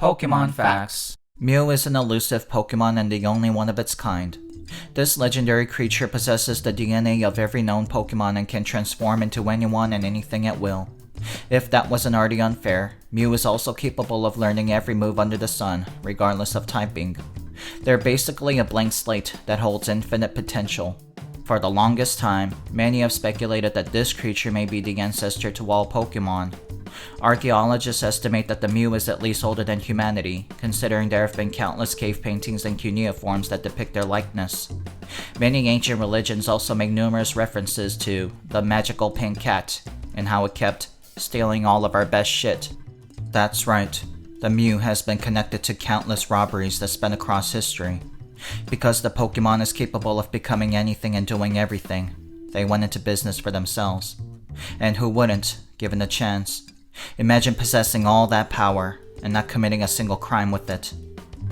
Pokemon Phax. Mew is an elusive Pokemon and the only one of its kind. This legendary creature possesses the DNA of every known Pokemon and can transform into anyone and anything at will. If that wasn't already unfair, Mew is also capable of learning every move under the sun, regardless of typing. They're basically a blank slate that holds infinite potential. For the longest time, many have speculated that this creature may be the ancestor to all Pokemon. Archaeologists estimate that the Mew is at least older than humanity, considering there have been countless cave paintings and cuneiforms that depict their likeness. Many ancient religions also make numerous references to the magical pink cat, and how it kept stealing all of our best shit. That's right, the Mew has been connected to countless robberies that span across history. Because the Pokemon is capable of becoming anything and doing everything, they went into business for themselves. And who wouldn't, given the chance? Imagine possessing all that power and not committing a single crime with it.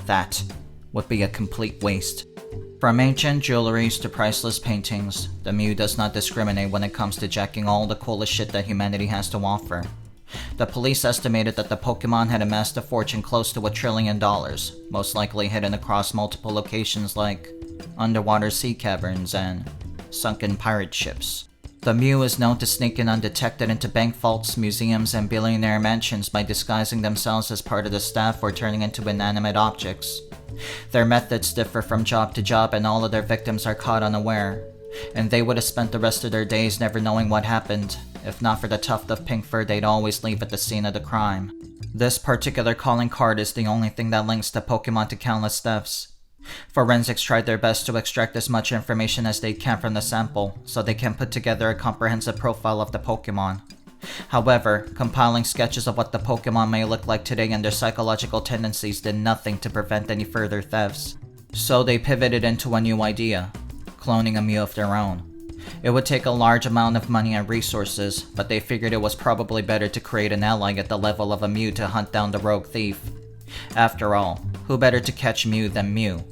That would be a complete waste. From ancient jewelries to priceless paintings, the Mew does not discriminate when it comes to jacking all the coolest shit that humanity has to offer. The police estimated that the Pokemon had amassed a fortune close to $1 trillion, most likely hidden across multiple locations like underwater sea caverns and sunken pirate ships. The Mew is known to sneak in undetected into bank vaults, museums, and billionaire mansions by disguising themselves as part of the staff or turning into inanimate objects. Their methods differ from job to job and all of their victims are caught unaware, and they would have spent the rest of their days never knowing what happened. If not for the tuft of pink fur they'd always leave at the scene of the crime. This particular calling card is the only thing that links the Pokemon to countless thefts. Forensics tried their best to extract as much information as they can from the sample, so they can put together a comprehensive profile of the Pokemon. However, compiling sketches of what the Pokemon may look like today and their psychological tendencies did nothing to prevent any further thefts. So they pivoted into a new idea: cloning a Mew of their own. It would take a large amount of money and resources, but they figured it was probably better to create an ally at the level of a Mew to hunt down the rogue thief. After all, who better to catch Mew than Mew?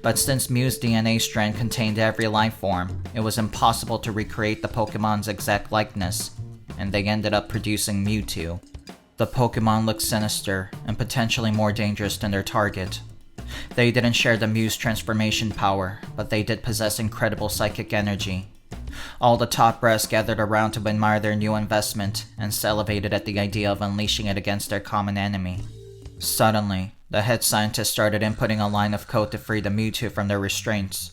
But since Mew's DNA strand contained every life form, it was impossible to recreate the Pokemon's exact likeness, and they ended up producing Mewtwo. The Pokemon looked sinister and potentially more dangerous than their target. They didn't share the Mew's transformation power, but they did possess incredible psychic energy. All the top brass gathered around to admire their new investment and salivated at the idea of unleashing it against their common enemy. Suddenly, the head scientist started inputting a line of code to free the Mewtwo from their restraints.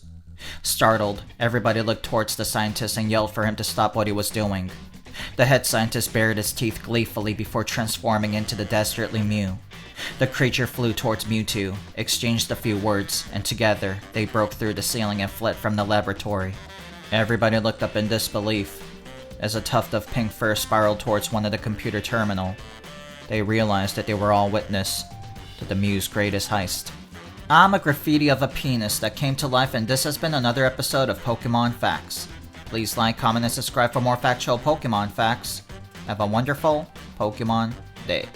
Startled, everybody looked towards the scientist and yelled for him to stop what he was doing. The head scientist bared his teeth gleefully before transforming into the dastardly Mew. The creature flew towards Mewtwo, exchanged a few words, and together, they broke through the ceiling and fled from the laboratory. Everybody looked up in disbelief as a tuft of pink fur spiraled towards one of the computer terminal. They realized that they were all witness to the Mew's greatest heist. I'm a graffiti of a penis that came to life, and this has been another episode of Pokemon Phax. Please like, comment, and subscribe for more factual Pokemon facts. Have a wonderful Pokemon day.